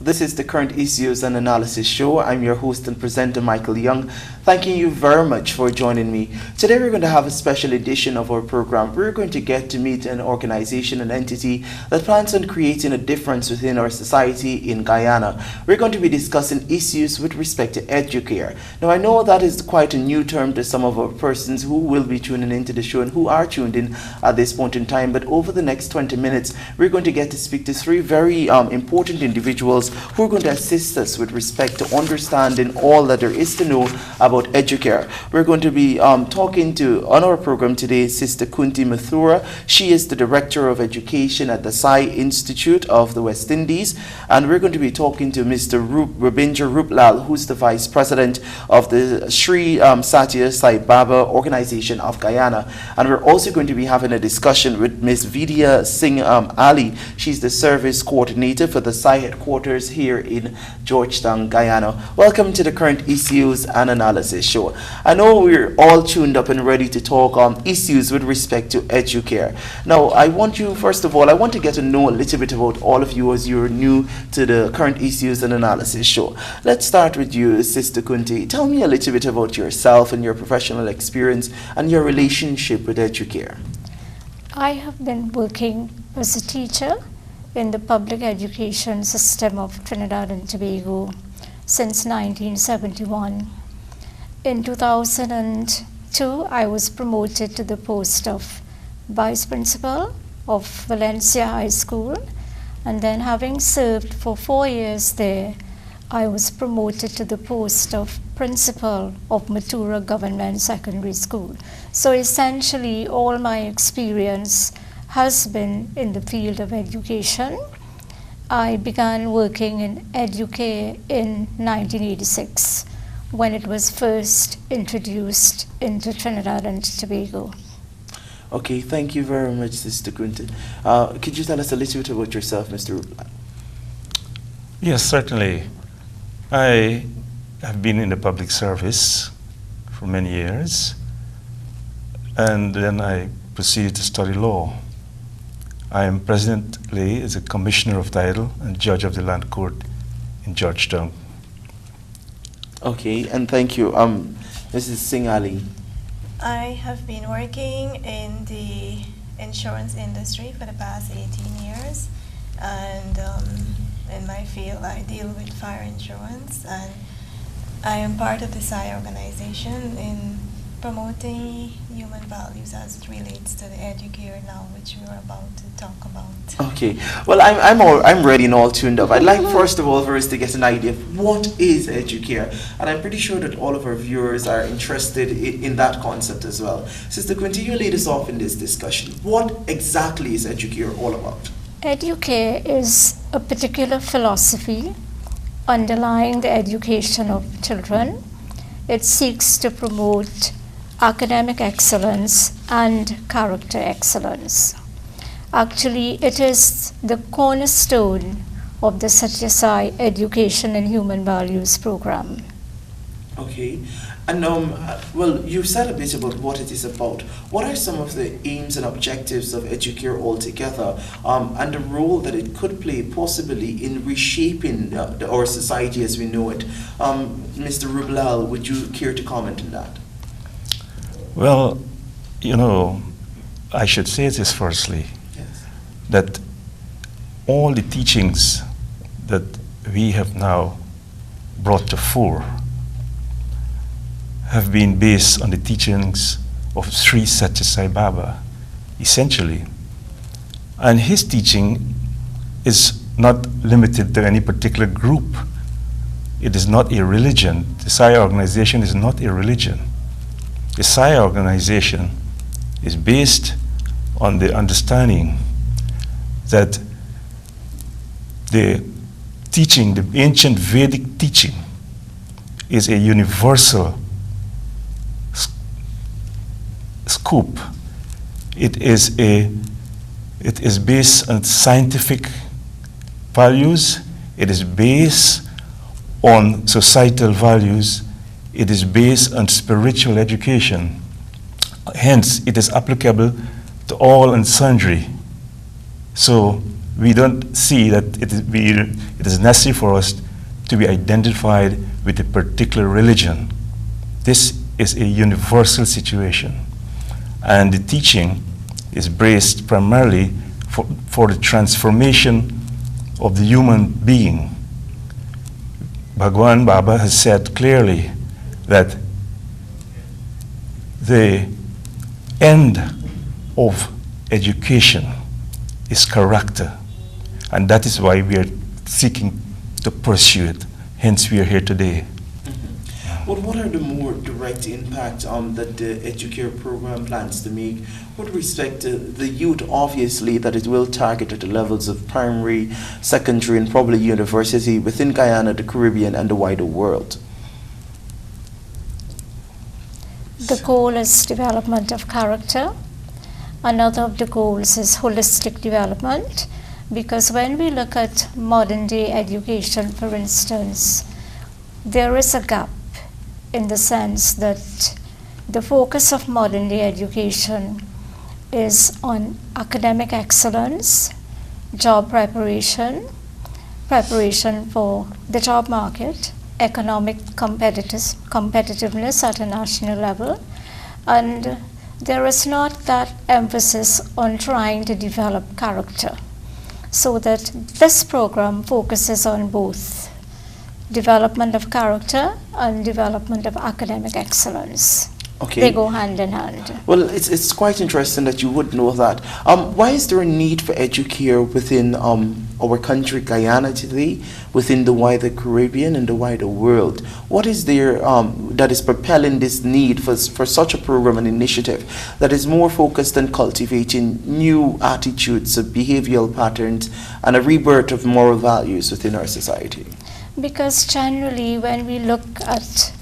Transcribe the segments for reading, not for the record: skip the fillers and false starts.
This is the Current Issues and Analysis Show. I'm your host and presenter, Michael Young. Thanking you very much for joining me. Today we're going to have a special edition of our program. We're going to get to meet an organization, an entity that plans on creating a difference within our society in Guyana. We're going to be discussing issues with respect to Educare. Now, I know that is quite a new term to some of our persons who will be tuning into the show and who are tuned in at this point in time, but over the next 20 minutes, we're going to get to speak to three very important individuals who are going to assist us with respect to understanding all that there is to know about Educare. We're going to be talking to, on our program today, Sister Kunti Mathura. She is the Director of Education at the Sai Institute of the West Indies, and we're going to be talking to Mr. Rabindra Ruplal, who's the Vice President of the Sri Satya Sai Baba Organization of Guyana. And we're also going to be having a discussion with Ms. Vidya Singh Ali. She's the Service Coordinator for the Sai Headquarters here in Georgetown, Guyana. Welcome to the Current Issues and Analysis Show. I know we're all tuned up and ready to talk on issues with respect to Educare. Now, I want you, first of all, I want to get to know a little bit about all of you as you're new to the Current Issues and Analysis Show. Let's start with you, Sister Kunti. Tell me a little bit about yourself and your professional experience and your relationship with Educare. I have been working as a teacher in the public education system of Trinidad and Tobago since 1971. In 2002, I was promoted to the post of Vice Principal of Valencia High School, and then having served for 4 years there, I was promoted to the post of Principal of Matura Government Secondary School. So essentially, all my experience has been in the field of education. I began working in Educare in 1986 when it was first introduced into Trinidad and Tobago. Okay, thank you very much, Sister Kunti. Could you tell us a little bit about yourself, Mr. Ruplal? Yes, certainly. I have been in the public service for many years, and then I proceeded to study law. I am presently as a Commissioner of Title and Judge of the Land Court in Georgetown. Okay, and thank you. Mrs. Singh Ali. I have been working in the insurance industry for the past 18 years, and in my field I deal with fire insurance, and I am part of the SAI organization in promoting human values as it relates to the Educare now, which we are about to talk about. Okay, well, I'm ready and all tuned up. I'd like first of all for us to get an idea of what is Educare, and I'm pretty sure that all of our viewers are interested in that concept as well. Sister Kunti, you lead us off in this discussion. What exactly is Educare all about? Educare is a particular philosophy underlying the education of children. It seeks to promote academic excellence and character excellence. Actually, it is the cornerstone of the Satya Sai Education and Human Values program. Okay, and well, you said a bit about what it is about. What are some of the aims and objectives of Educare altogether, and the role that it could play possibly in reshaping our society as we know it? Mr. Ruplal, would you care to comment on that? Well, you know, I should say this firstly, yes, that all the teachings that we have now brought to fore have been based on the teachings of Sri Satya Sai Baba, essentially. And his teaching is not limited to any particular group. It is not a religion. The Sai organization is not a religion. The Sai organization is based on the understanding that the teaching, the ancient Vedic teaching, is a universal scope. It is based on scientific values. It is based on societal values. It is based on spiritual education. Hence, it is applicable to all and sundry. So, we don't see that it is necessary for us to be identified with a particular religion. This is a universal situation. And the teaching is based primarily for the transformation of the human being. Bhagwan Baba has said clearly that the end of education is character, and that is why we are seeking to pursue it. Hence we are here today. Well, what are the more direct impacts that the Educare program plans to make with respect to the youth, obviously, that it will target at the levels of primary, secondary, and probably university within Guyana, the Caribbean, and the wider world? The goal is development of character. Another of the goals is holistic development, because when we look at modern day education, for instance, there is a gap in the sense that the focus of modern day education is on academic excellence, job preparation, preparation for the job market, economic competitiveness at a national level, and there is not that emphasis on trying to develop character. So that this program focuses on both development of character and development of academic excellence. Okay. They go hand in hand. Well, it's quite interesting that you would know that. Why is there a need for Educare within our country, Guyana, today, within the wider Caribbean and the wider world? What is there that is propelling this need for such a program and initiative that is more focused on cultivating new attitudes, behavioral patterns, and a rebirth of moral values within our society? Because generally, when we look at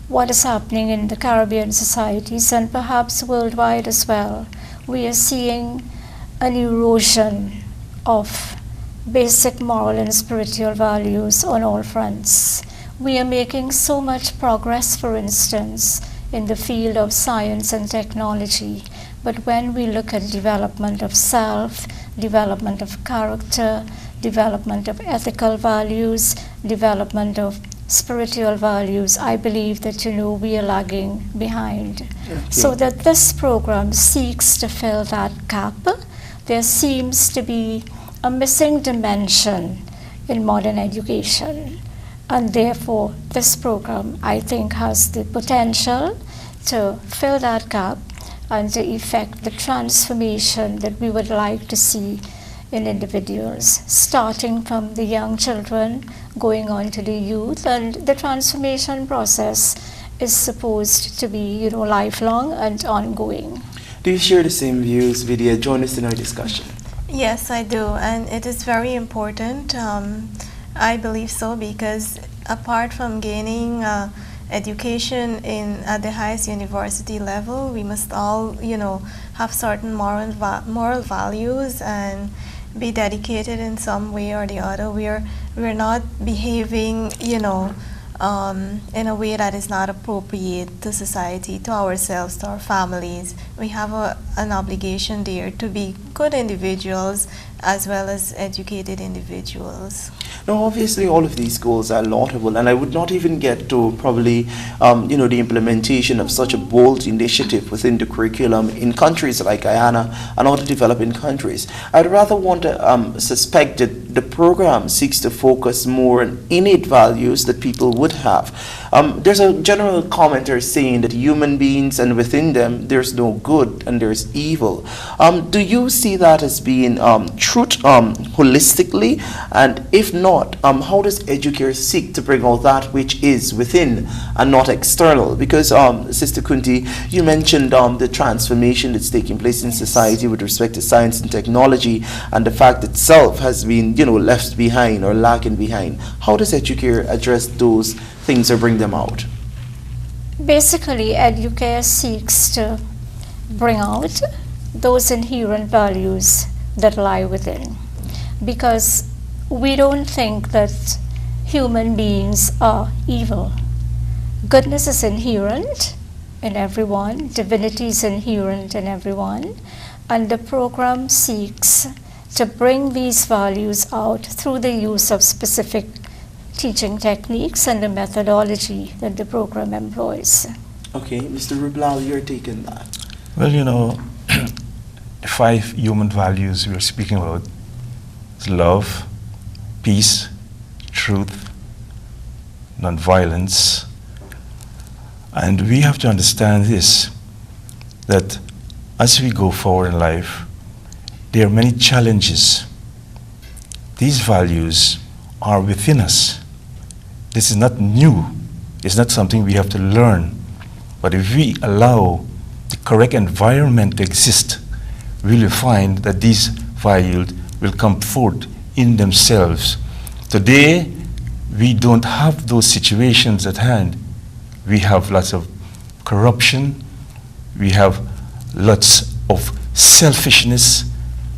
what is happening in the Caribbean societies and perhaps worldwide as well, we are seeing an erosion of basic moral and spiritual values on all fronts. We are making so much progress, for instance, in the field of science and technology, but when we look at development of self, development of character, development of ethical values, development of spiritual values, I believe that, we are lagging behind. Okay. So that this program seeks to fill that gap. There seems to be a missing dimension in modern education, and therefore this program, I think, has the potential to fill that gap and to effect the transformation that we would like to see in individuals, starting from the young children, going on to the youth, and the transformation process is supposed to be, lifelong and ongoing. Do you share the same views, Vidya? Join us in our discussion. Yes, I do, and it is very important. I believe so, because apart from gaining education at the highest university level, we must all, have certain moral values and be dedicated in some way or the other. We're not behaving, in a way that is not appropriate to society, to ourselves, to our families. We have an obligation there to be good individuals as well as educated individuals. Now, obviously, all of these goals are laudable, and I would not even get to probably, the implementation of such a bold initiative within the curriculum in countries like Guyana and other developing countries. I'd rather want to suspect that the program seeks to focus more on innate values that people would have. There's a general commenter saying that human beings, and within them, there's no good and there's evil. Do you see that as being truth holistically? And if not, how does Educare seek to bring out that which is within and not external? Because, Sister Kunti, you mentioned the transformation that's taking place in society with respect to science and technology, and the fact that self has been, left behind or lagging behind. How does Educare address those things or bring them out? Basically, Educare seeks to bring out those inherent values that lie within, because we don't think that human beings are evil. Goodness is inherent in everyone, divinity is inherent in everyone, and the program seeks to bring these values out through the use of specific teaching techniques and the methodology that the program employs. Okay, Mr. Rublal, you're taking that. Well, you know, the 5 human values we are speaking about is love, peace, truth, non-violence. And we have to understand this, that as we go forward in life, there are many challenges. These values are within us. This is not new. It's not something we have to learn. But if we allow the correct environment to exist, we will find that these values will come forth in themselves. Today, we don't have those situations at hand. We have lots of corruption, we have lots of selfishness,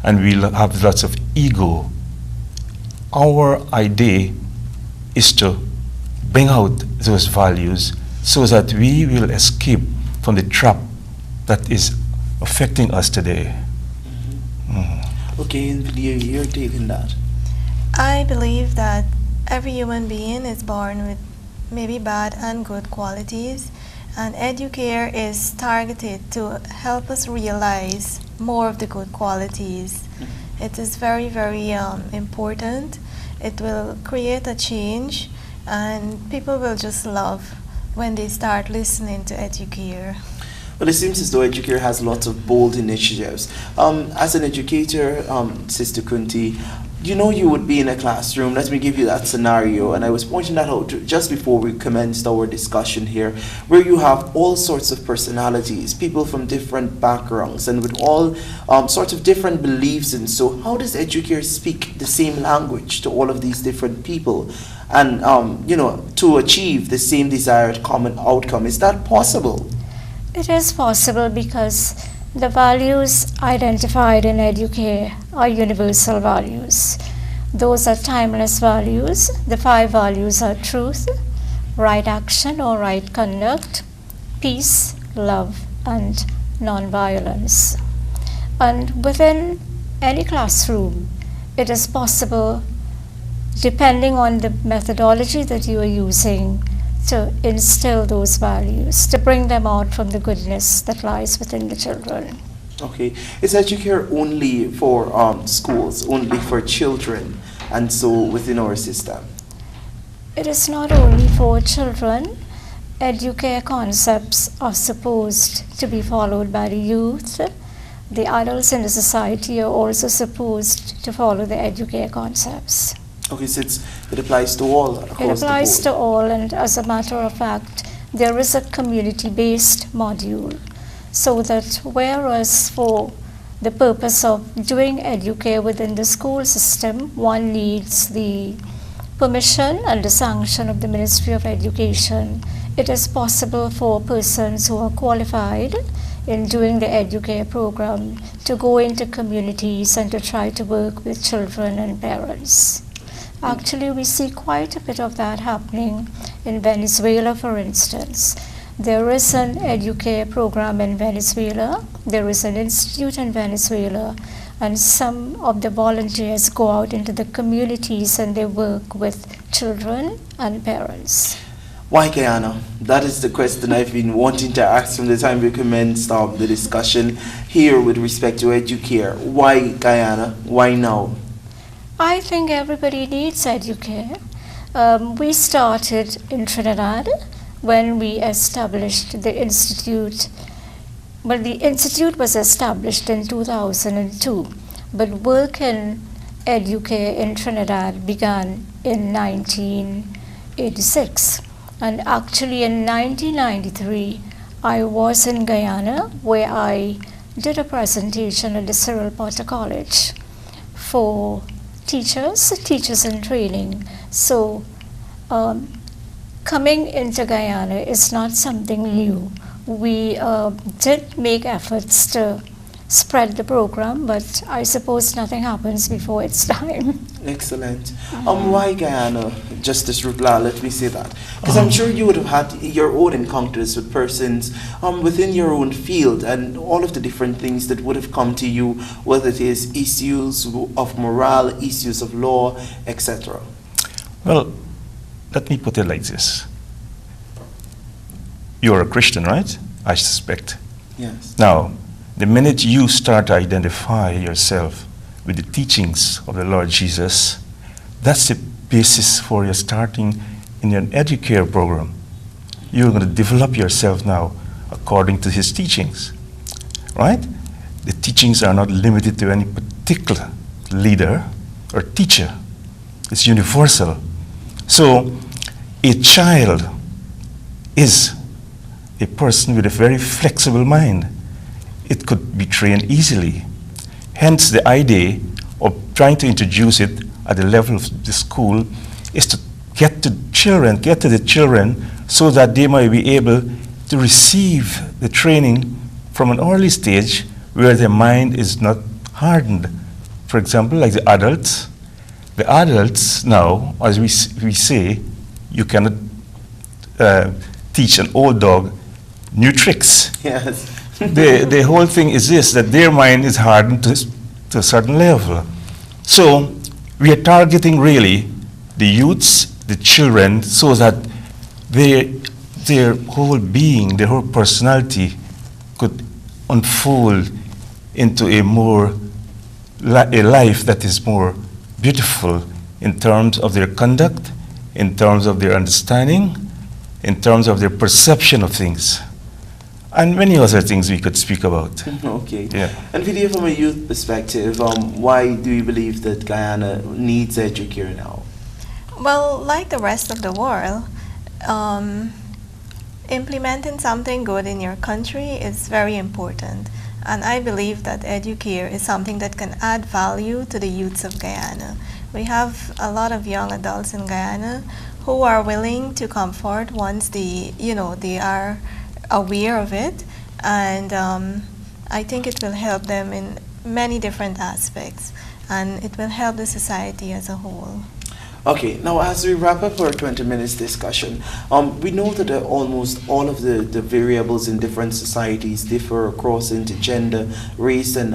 and we have lots of ego. Our idea is to bring out those values so that we will escape from the trap that is affecting us today. Okay, and you're taking that. I believe that every human being is born with maybe bad and good qualities, and Educare is targeted to help us realize more of the good qualities. It is very, very important. It will create a change, and people will just love when they start listening to Educare. Well, it seems as though Educare has lots of bold initiatives. As an educator, Sister Kunti, you know you would be in a classroom. Let me give you that scenario. And I was pointing that out just before we commenced our discussion here, where you have all sorts of personalities, people from different backgrounds, and with all sorts of different beliefs. And so how does Educare speak the same language to all of these different people and, to achieve the same desired common outcome? Is that possible? It is possible because the values identified in Educare are universal values. Those are timeless values. The 5 values are truth, right action or right conduct, peace, love, and non-violence. And within any classroom, it is possible, depending on the methodology that you are using, to instill those values, to bring them out from the goodness that lies within the children. Okay. Is Educare only for schools, only for children, and so within our system? It is not only for children. Educare concepts are supposed to be followed by the youth. The adults in the society are also supposed to follow the Educare concepts. Okay, so it applies to all across the board. It applies to all, and as a matter of fact, there is a community-based module, so that whereas for the purpose of doing Educare within the school system, one needs the permission and the sanction of the Ministry of Education, it is possible for persons who are qualified in doing the Educare program to go into communities and to try to work with children and parents. Actually, we see quite a bit of that happening in Venezuela, for instance. There is an Educare program in Venezuela. There is an institute in Venezuela. And some of the volunteers go out into the communities and they work with children and parents. Why Guyana? That is the question I've been wanting to ask from the time we commenced the discussion here with respect to Educare. Why Guyana? Why now? I think everybody needs Educare. We started in Trinidad when we established the institute. Well, the institute was established in 2002, but work in Educare in Trinidad began in 1986. And actually in 1993, I was in Guyana where I did a presentation at the Cyril Potter College for teachers in training. So coming into Guyana is not something new. We did make efforts to spread the program, but I suppose nothing happens before its time. Excellent. Why Guyana, Justice Rupla, let me say that? Because I'm sure you would have had your own encounters with persons within your own field and all of the different things that would have come to you, whether it is issues of morale, issues of law, etc. Well, let me put it like this. You're a Christian, right? I suspect. Yes. Now, the minute you start to identify yourself with the teachings of the Lord Jesus, that's the basis for your starting in an Educare program. You're going to develop yourself now according to his teachings, right? The teachings are not limited to any particular leader or teacher. It's universal. So, a child is a person with a very flexible mind. It could be trained easily. Hence, the idea of trying to introduce it at the level of the school is to get to the children so that they might be able to receive the training from an early stage where their mind is not hardened. For example, like the adults now, as we say, you cannot teach an old dog new tricks. Yes. The whole thing is this, that their mind is hardened to a certain level. So we are targeting really the youths, the children, so that their whole being, their whole personality could unfold into a life that is more beautiful in terms of their conduct, in terms of their understanding, in terms of their perception of things, and many other things we could speak about. Okay. Yeah. And Vidya, from a youth perspective, why do you believe that Guyana needs Educare now? Well, like the rest of the world, implementing something good in your country is very important. And I believe that Educare is something that can add value to the youths of Guyana. We have a lot of young adults in Guyana who are willing to come forward once they are aware of it, and I think it will help them in many different aspects, and it will help the society as a whole. Okay, now as we wrap up our 20 minutes discussion, we know that almost all of the variables in different societies differ across into gender, race, and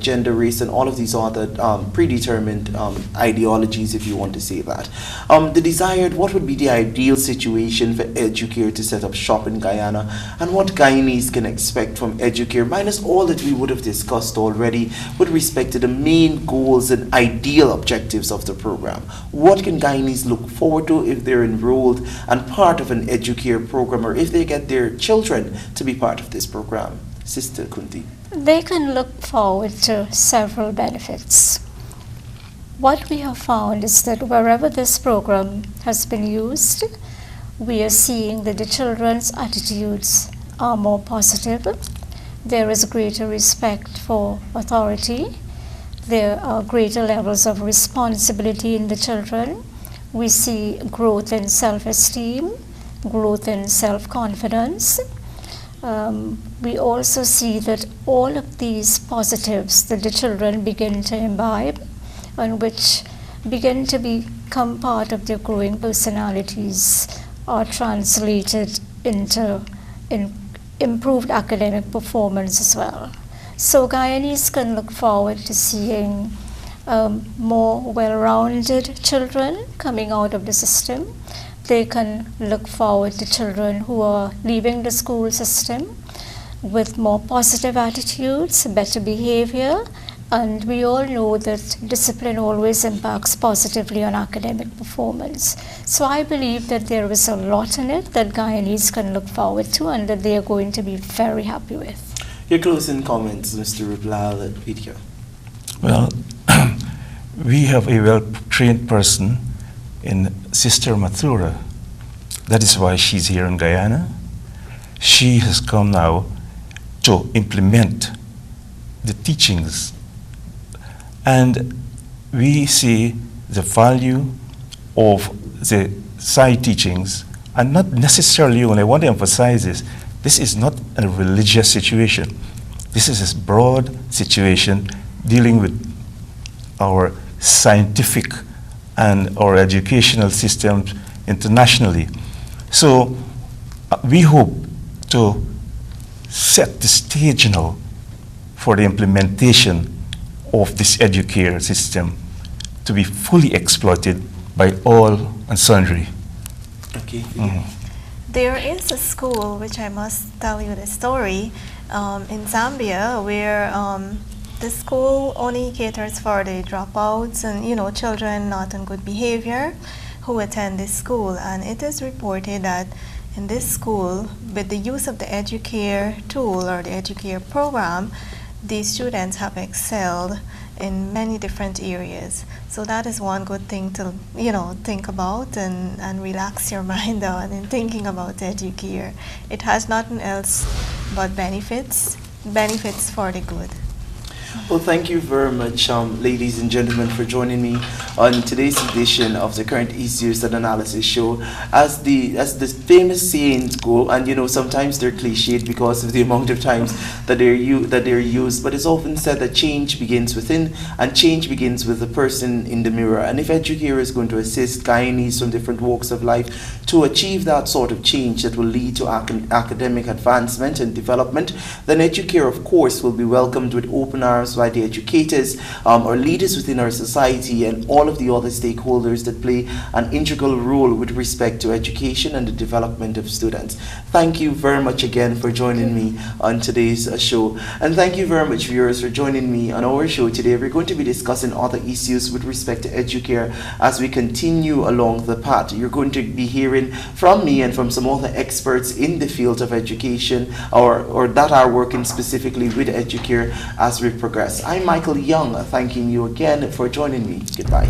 gender, race, and all of these other predetermined ideologies, if you want to say that. What would be the ideal situation for Educare to set up shop in Guyana, and what Guyanese can expect from Educare, minus all that we would have discussed already with respect to the main goals and ideal objectives of the program? What can Guyanese look forward to if they're enrolled and part of an Educare program, or if they get their children to be part of this program? Sister Kunti. They can look forward to several benefits. What we have found is that wherever this program has been used, we are seeing that the children's attitudes are more positive. There is greater respect for authority. There are greater levels of responsibility in the children. We see growth in self-esteem, growth in self-confidence. We also see that all of these positives that the children begin to imbibe and which begin to become part of their growing personalities are translated into improved academic performance as well. So Guyanese can look forward to seeing more well-rounded children coming out of the system. They can look forward to children who are leaving the school system with more positive attitudes, better behavior, and we all know that discipline always impacts positively on academic performance. So I believe that there is a lot in it that Guyanese can look forward to and that they are going to be very happy with. Your closing comments, Mr. Ruplal and Vidya. Well, we have a well-trained person in Sister Mathura. That is why she's here in Guyana. She has come now to implement the teachings. And we see the value of the side teachings, and not necessarily, and I want to emphasize this is not a religious situation. This is a broad situation dealing with our scientific and our educational systems internationally. So we hope to set the stage now for the implementation of this Educare system to be fully exploited by all and sundry. Okay. There is a school, which I must tell you the story, in Zambia, where the school only caters for the dropouts and, you know, children not in good behavior who attend this school. And it is reported that in this school, with the use of the Educare tool or the Educare program, these students have excelled in many different areas. So that is one good thing to, you know, think about and relax your mind on in thinking about Educare. It has nothing else but benefits for the good. Well, thank you very much, ladies and gentlemen, for joining me on today's edition of the Current Issues and Analysis Show. As the famous sayings go, and you know, sometimes they're cliched because of the amount of times that they're used, but it's often said that change begins within, and change begins with the person in the mirror. And if Educare is going to assist Guyanese from different walks of life to achieve that sort of change that will lead to academic advancement and development, then Educare, of course, will be welcomed with open arms by the educators, or leaders within our society, and all of the other stakeholders that play an integral role with respect to education and the development of students. Thank you very much again for joining me on today's show. And thank you very much, viewers, for joining me on our show today. We're going to be discussing other issues with respect to Educare as we continue along the path. You're going to be hearing from me and from some other experts in the field of education, or that are working specifically with Educare as we progress. I'm Michael Young, thanking you again for joining me. Goodbye.